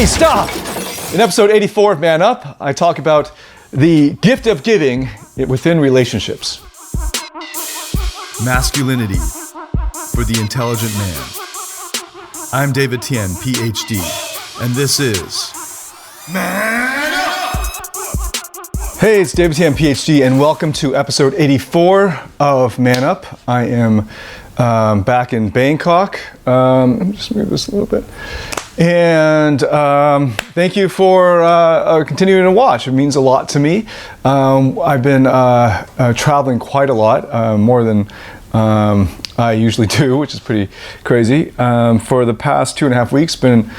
Hey, stop! In episode 84 of Man Up, I talk about the gift of giving within relationships. Masculinity for the intelligent man. I'm David Tian, Ph.D., and this is Man Up! Hey, it's David Tian, Ph.D., and welcome to episode 84 of Man Up. I am back in Bangkok. Let me just move this a little bit. And thank you for continuing to watch. It means a lot to me. I've been traveling quite a lot, more than I usually do, which is pretty crazy. For the past 2.5 weeks, been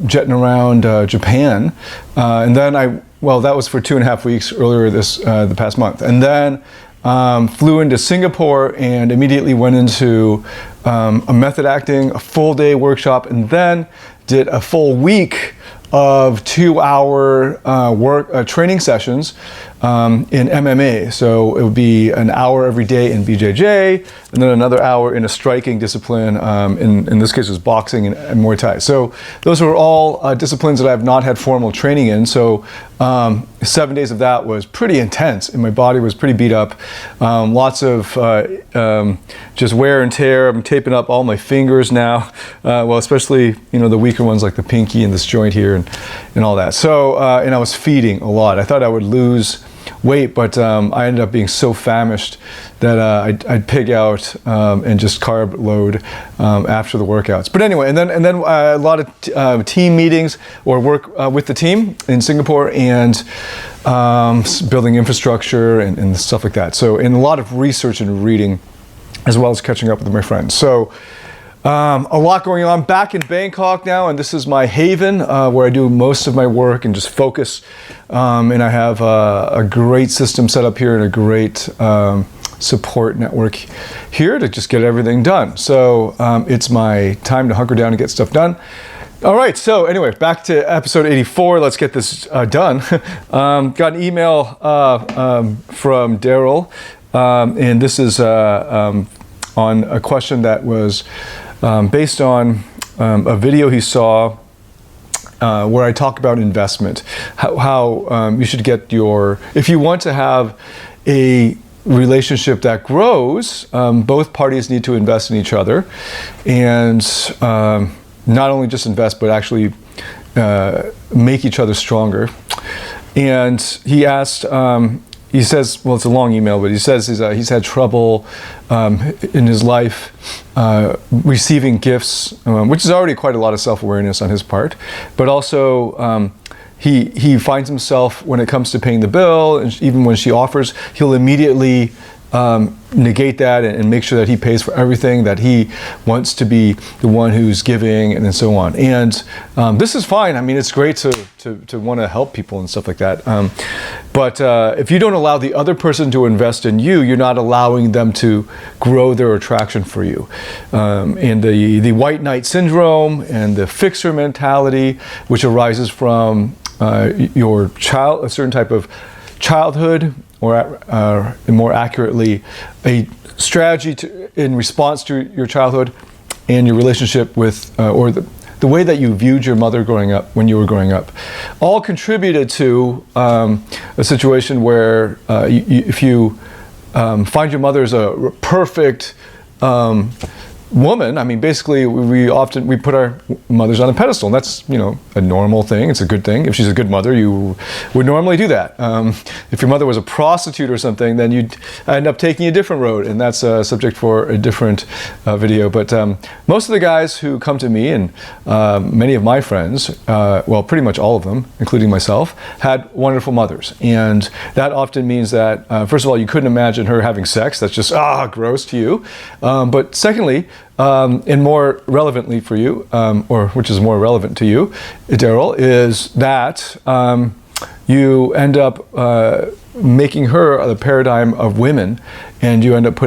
jetting around Japan, and then that was for 2.5 weeks earlier the past month, and then flew into Singapore and immediately went into a method acting, a full day workshop, and then did a full week of 2-hour training sessions in MMA. So it would be an hour every day in BJJ, and then another hour in a striking discipline. In this case, it was boxing and Muay Thai. So those were all disciplines that I have not had formal training in. So 7 days of that was pretty intense, and my body was pretty beat up. Lots of just wear and tear. I'm taping up all my fingers now. Especially the weaker ones like the pinky and this joint here and all that. So and I was feeding a lot. I thought I would lose weight, but I ended up being so famished that I'd pig out and just carb load after the workouts. But anyway, and then a lot of team meetings or work with the team in Singapore and building infrastructure and stuff like that. So, and a lot of research and reading, as well as catching up with my friends. So a lot going on. Back in Bangkok now, and this is my haven where I do most of my work and just focus. And I have a great system set up here and a great support network here to just get everything done. So it's my time to hunker down and get stuff done. All right, so anyway, back to episode 84. Let's get this done. Got an email from Daryl, and this is on a question that was based on a video he saw where I talk about investment, how you should get if you want to have a relationship that grows, both parties need to invest in each other, and not only just invest, but actually make each other stronger. And he asked, he says, well, it's a long email, but he says he's had trouble in his life receiving gifts, which is already quite a lot of self-awareness on his part. But also, he finds himself, when it comes to paying the bill, and even when she offers, he'll immediately negate that and make sure that he pays for everything, that he wants to be the one who's giving, and so on. And this is fine. I mean, it's great to want to help people and stuff like that. But if you don't allow the other person to invest in you, you're not allowing them to grow their attraction for you. And the white knight syndrome and the fixer mentality, which arises from your child, a certain type of childhood, or more accurately, a strategy in response to your childhood and your relationship with, or the way that you viewed your mother growing up when you were growing up, all contributed to a situation where if you find your mother as a perfect woman, I mean, basically we put our mothers on a pedestal, and that's a normal thing. It's a good thing. If she's a good mother, you would normally do that. If your mother was a prostitute or something, then you'd end up taking a different road, and that's a subject for a different video. But most of the guys who come to me, and many of my friends, well, pretty much all of them, including myself, had wonderful mothers, and that often means that first of all, you couldn't imagine her having sex. That's just gross to you. But secondly, and more relevantly for you, or which is more relevant to you, Daryl, is that you end up making her the paradigm of women, and you end up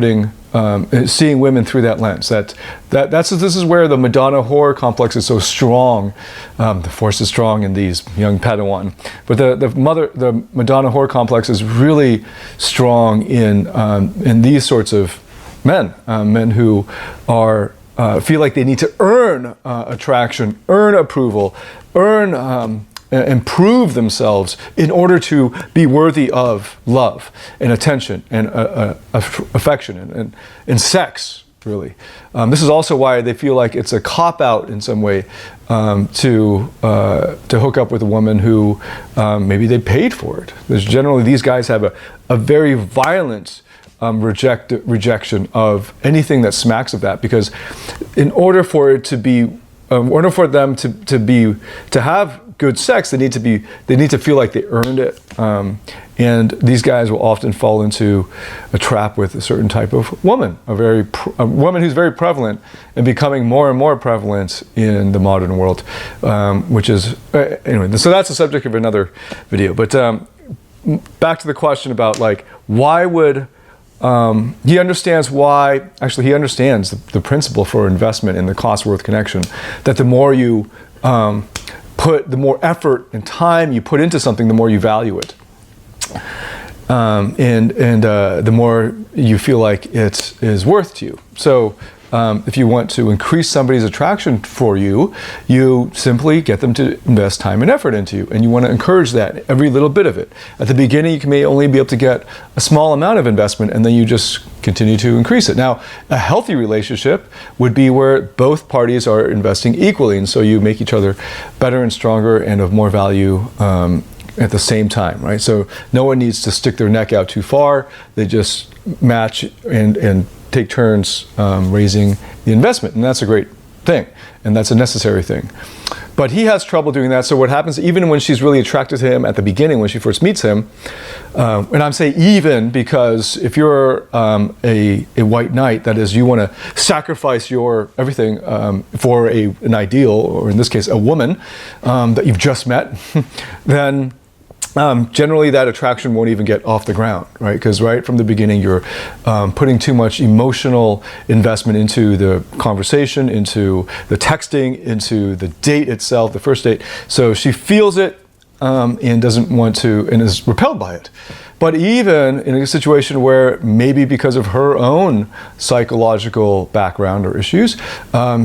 seeing women through that lens. This is where the Madonna whore complex is so strong. The force is strong in these young Padawan, but the Madonna whore complex is really strong in these sorts of men who are feel like they need to earn attraction, earn approval, earn improve themselves in order to be worthy of love and attention and affection and sex, really. This is also why they feel like it's a cop-out in some way to hook up with a woman who maybe they paid for it. There's generally, these guys have a very violent rejection of anything that smacks of that, because in order for it to be, in order for them to have good sex, they need to feel like they earned it, and these guys will often fall into a trap with a certain type of woman, a woman who's very prevalent and becoming more and more prevalent in the modern world, which is anyway. So that's the subject of another video. But back to the question about like why would he understands why, actually he understands the principle for investment in the cost-worth connection, that the more you the more effort and time you put into something, the more you value it. And the more you feel like it is worth to you. So if you want to increase somebody's attraction for you, you simply get them to invest time and effort into you. And you want to encourage that, every little bit of it. At the beginning, you may only be able to get a small amount of investment, and then you just continue to increase it. Now, a healthy relationship would be where both parties are investing equally, and so you make each other better and stronger and of more value at the same time, right? So no one needs to stick their neck out too far. They just match and take turns raising the investment, and that's a great thing, and that's a necessary thing. But he has trouble doing that. So what happens, even when she's really attracted to him at the beginning, when she first meets him, and I'm saying even because if you're a white knight, that is, you want to sacrifice your everything for an ideal, or in this case, a woman that you've just met, then generally that attraction won't even get off the ground, right? Because right from the beginning, you're putting too much emotional investment into the conversation, into the texting, into the date itself, the first date. So she feels it and doesn't want to, and is repelled by it. But even in a situation where maybe because of her own psychological background or issues,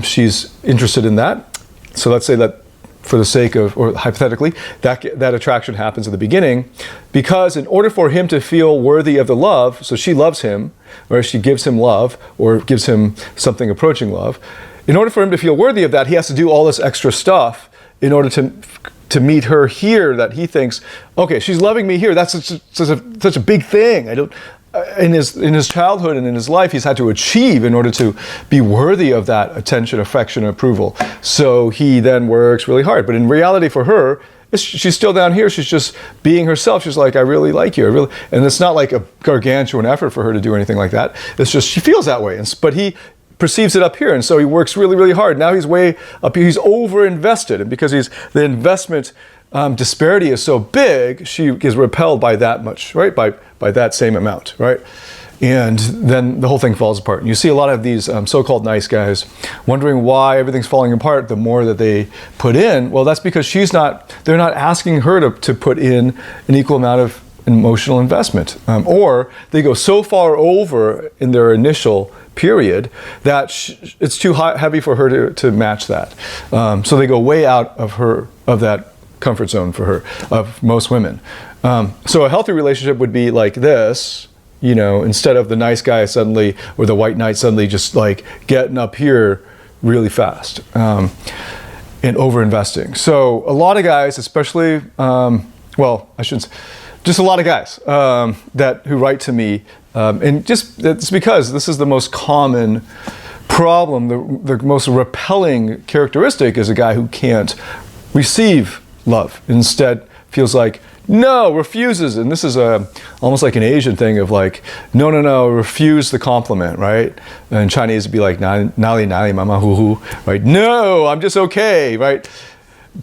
she's interested in that. So let's say that for the sake of, or hypothetically, that attraction happens at the beginning, because in order for him to feel worthy of the love, so she loves him, or she gives him love, or gives him something approaching love, in order for him to feel worthy of that, he has to do all this extra stuff in order to meet her here, that he thinks, okay, she's loving me here, that's such a big thing. In his childhood and in his life, he's had to achieve in order to be worthy of that attention, affection, and approval. So he then works really hard. But in reality for her, she's still down here. She's just being herself. She's like, I really like you. And it's not like a gargantuan effort for her to do anything like that. It's just she feels that way. But he perceives it up here, and so he works really, really hard. Now he's way up here. He's over-invested, and because the investment disparity is so big, she is repelled by that much, right? By that same amount, right? And then the whole thing falls apart. And you see a lot of these so-called nice guys wondering why everything's falling apart the more that they put in. Well, that's because they're not asking her to put in an equal amount of emotional investment. Or they go so far over in their initial period that it's too heavy for her to match that. So they go way out of that comfort zone for her, of most women. So a healthy relationship would be like this, instead of the nice guy suddenly, or the white knight suddenly just like getting up here really fast and over-investing. So a lot of guys, especially, just a lot of guys who write to me, and it's because this is the most common problem, the most repelling characteristic is a guy who can't receive love. Instead, feels like, no, refuses. And this is almost like an Asian thing of like, no, refuse the compliment, right? And Chinese would be like, nali mama hu hu, right? No, I'm just okay, right?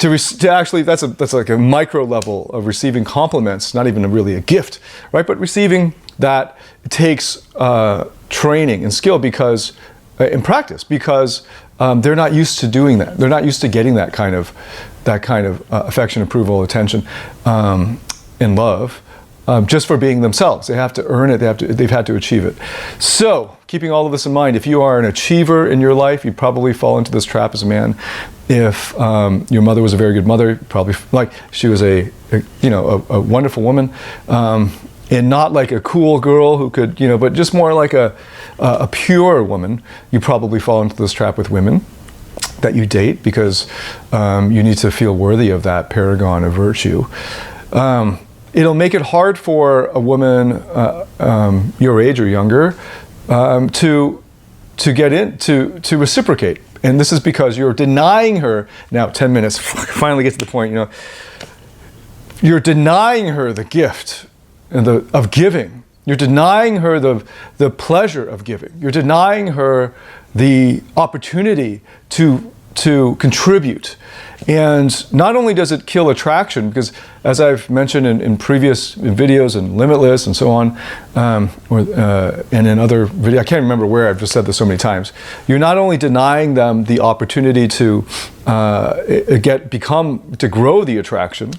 To actually, that's like a micro level of receiving compliments, not even really a gift, right? But receiving that takes training and skill because, in practice, because they're not used to doing that. They're not used to getting that kind of affection, approval, attention, and love just for being themselves. They have to earn it. They've had to achieve it. So, keeping all of this in mind, if you are an achiever in your life, you probably fall into this trap as a man. If your mother was a very good mother, probably like she was a wonderful woman, and not like a cool girl who could, but just more like a pure woman, you probably fall into this trap with women that you date because you need to feel worthy of that paragon of virtue. It'll make it hard for a woman your age or younger to get in, to reciprocate. And this is because you're denying her, now 10 minutes, finally get to the point, you're denying her the gift of giving. You're denying her the pleasure of giving. You're denying her the opportunity to contribute. And not only does it kill attraction, because as I've mentioned in previous videos and Limitless and so on, and in other videos, I can't remember where, I've just said this so many times, you're not only denying them the opportunity to grow the attraction.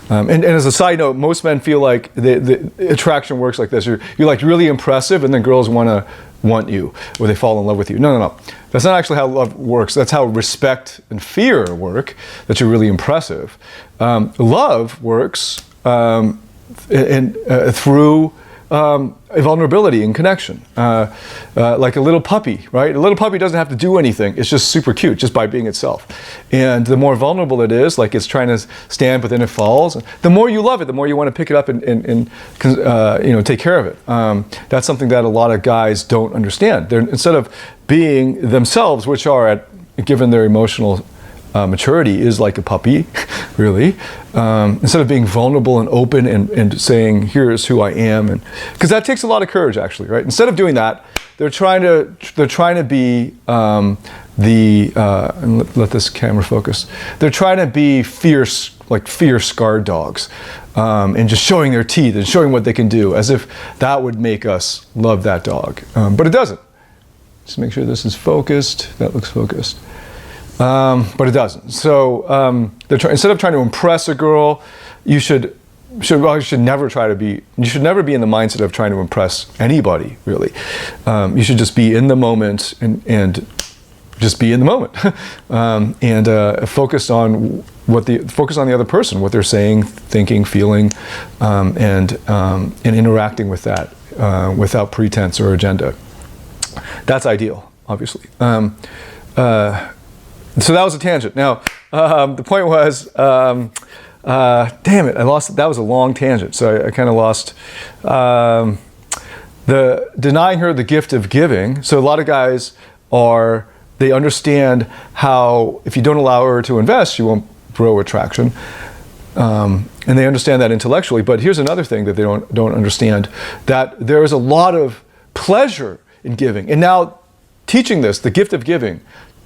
And as a side note, most men feel like the attraction works like this. You're like really impressive, and then girls want you, or they fall in love with you. No. That's not actually how love works. That's how respect and fear work, that you're really impressive. Love works through vulnerability and connection. Like a little puppy, right? A little puppy doesn't have to do anything. It's just super cute just by being itself. And the more vulnerable it is, like it's trying to stand but then it falls, the more you love it, the more you want to pick it up and take care of it. That's something that a lot of guys don't understand. Instead of being themselves, which are, given their emotional maturity, is like a puppy, really. Instead of being vulnerable and open and saying, here's who I am, and because that takes a lot of courage, actually, right? Instead of doing that, they're trying to be and let this camera focus. They're trying to be fierce, like fear-scarred dogs, and just showing their teeth and showing what they can do, as if that would make us love that dog. But it doesn't. Just make sure this is focused. That looks focused. But it doesn't. So instead of trying to impress a girl, you should never be in the mindset of trying to impress anybody, really. You should just be in the moment and just be in the moment, and focus on the other person, what they're saying, thinking, feeling, and interacting with that without pretense or agenda. That's ideal, obviously. So that was a tangent. Now, the point was, damn it, I lost it. That was a long tangent, so I kind of lost the denying her the gift of giving. So a lot of guys they understand how if you don't allow her to invest, she won't grow attraction. And they understand that intellectually. But here's another thing that they don't understand, that there is a lot of pleasure in giving. And now teaching this, the gift of giving,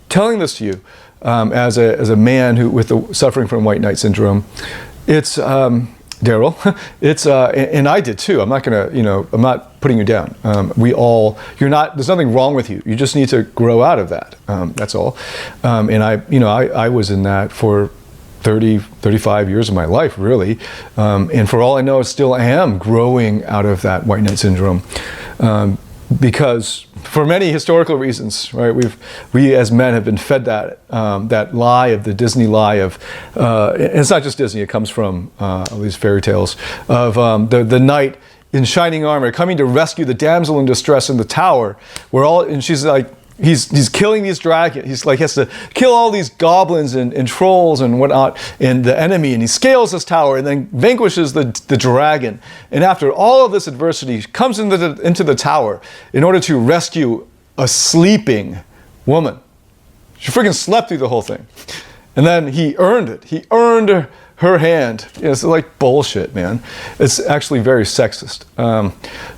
telling this to you as a man suffering from white knight syndrome, it's Daryl. It's and I did too. I'm not putting you down. There's nothing wrong with you. You just need to grow out of that. That's all. And I was in that for 35 years of my life, really. And for all I know, still am growing out of that white knight syndrome. Because for many historical reasons, right, we as men have been fed that lie of the Disney lie of, and it's not just Disney, it comes from all these fairy tales of the knight in shining armor coming to rescue the damsel in distress in the tower, and she's like, he's killing these dragons. He's like, has to kill all these goblins and trolls and whatnot, and the enemy, and he scales this tower and then vanquishes the dragon. And after all of this adversity, he comes into the tower in order to rescue a sleeping woman. She freaking slept through the whole thing. And then he earned it. He earned her hand. It's like bullshit, man. It's actually very sexist.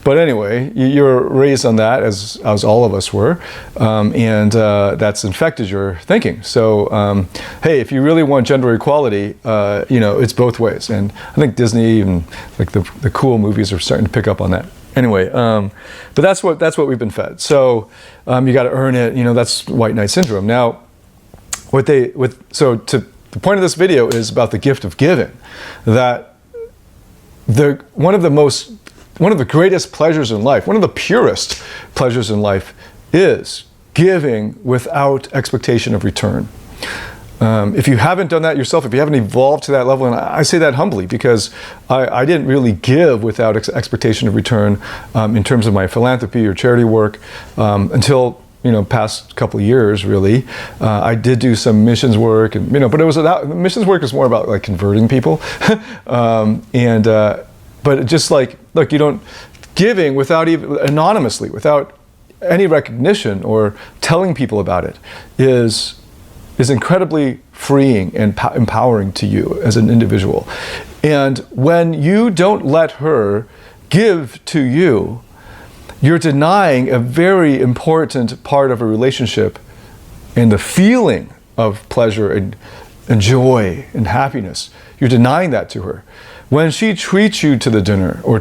But anyway, you're raised on that, as all of us were, and that's infected your thinking. So, hey, if you really want gender equality, it's both ways. And I think Disney and like the cool movies are starting to pick up on that. Anyway, but that's what we've been fed. So you got to earn it. That's white knight syndrome. Now, the point of this video is about the gift of giving. That one of the greatest pleasures in life, one of the purest pleasures in life is giving without expectation of return. If you haven't done that yourself, if you haven't evolved to that level, and I say that humbly because I didn't really give without expectation of return in terms of my philanthropy or charity work until past couple of years, really. I did do some missions work, and but missions work is more about like converting people, but just like, look, you don't giving without even anonymously, without any recognition or telling people about it is incredibly freeing and empowering to you as an individual. And when you don't let her give to you, you're denying a very important part of a relationship and the feeling of pleasure and joy and happiness. You're denying that to her. When she treats you to the dinner, or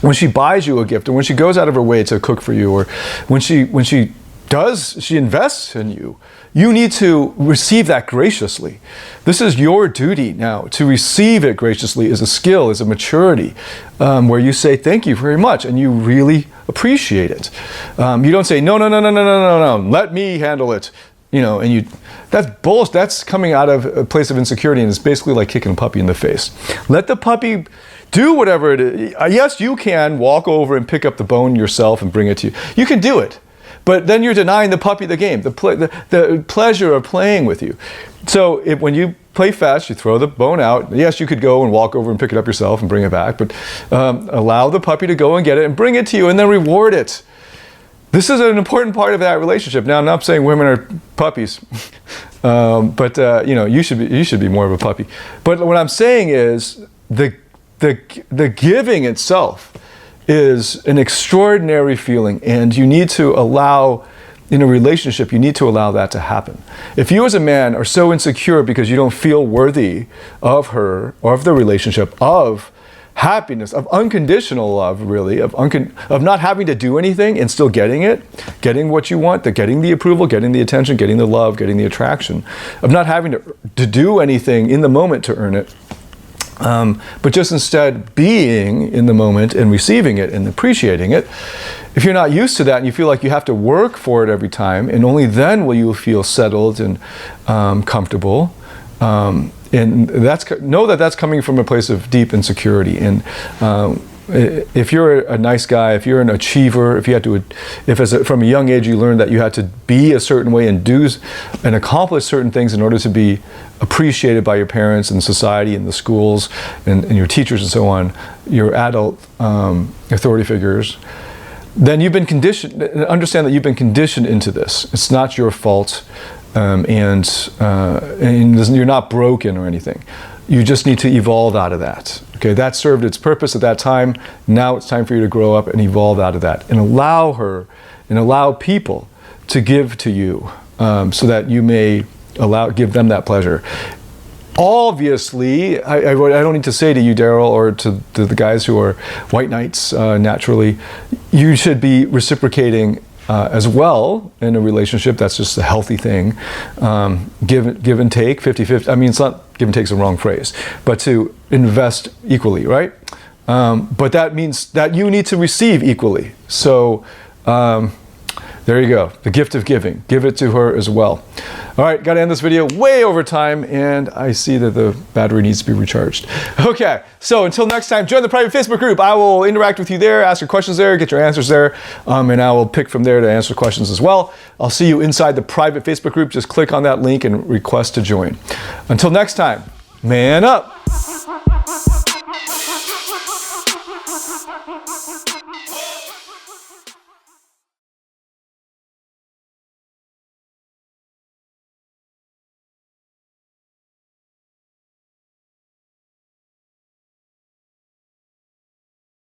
when she buys you a gift, or when she goes out of her way to cook for you, or when she invests in you, you need to receive that graciously. This is your duty now. To receive it graciously is a skill, is a maturity, where you say thank you very much and you really appreciate it. You don't say no, let me handle it. That's bullshit. That's coming out of a place of insecurity, and it's basically like kicking a puppy in the face. Let the puppy do whatever it is. Yes, you can walk over and pick up the bone yourself and bring it to you. You can do it. But then you're denying the puppy the game, the pleasure of playing with you. So when you play fetch, you throw the bone out. Yes, you could go and walk over and pick it up yourself and bring it back, but allow the puppy to go and get it and bring it to you and then reward it. This is an important part of that relationship. Now, I'm not saying women are puppies, but you should be more of a puppy. But what I'm saying is the giving itself is an extraordinary feeling, and you need to allow, in a relationship, you need to allow that to happen. If you as a man are so insecure because you don't feel worthy of her or of the relationship, of happiness, of unconditional love, really, of not having to do anything and still getting it, getting what you want, getting the approval, getting the attention, getting the love, getting the attraction, of not having to do anything in the moment to earn it, but just instead being in the moment and receiving it and appreciating it. If you're not used to that and you feel like you have to work for it every time, and only then will you feel settled and comfortable, and know that that's coming from a place of deep insecurity. And if you're a nice guy, if you're an achiever, from a young age you learned that you had to be a certain way and do and accomplish certain things in order to be appreciated by your parents and society and the schools and your teachers and so on, your adult authority figures, then you've been conditioned. Understand that you've been conditioned into this. It's not your fault, and you're not broken or anything. You just need to evolve out of that. Okay, that served its purpose at that time. Now it's time for you to grow up and evolve out of that, and allow her and allow people to give to you, so that you may give them that pleasure. Obviously, I don't need to say to you, Daryl, or to the guys who are white knights naturally, you should be reciprocating as well in a relationship. That's just a healthy thing. Give and take, 50-50. I mean, it's not give and take is the wrong phrase, but to invest equally, right? But that means that you need to receive equally. So there you go, the gift of giving. Give it to her as well. All right, got to end this video way over time, and I see that the battery needs to be recharged. Okay, so until next time, join the private Facebook group. I will interact with you there, ask your questions there, get your answers there, and I will pick from there to answer questions as well. I'll see you inside the private Facebook group. Just click on that link and request to join. Until next time, man up.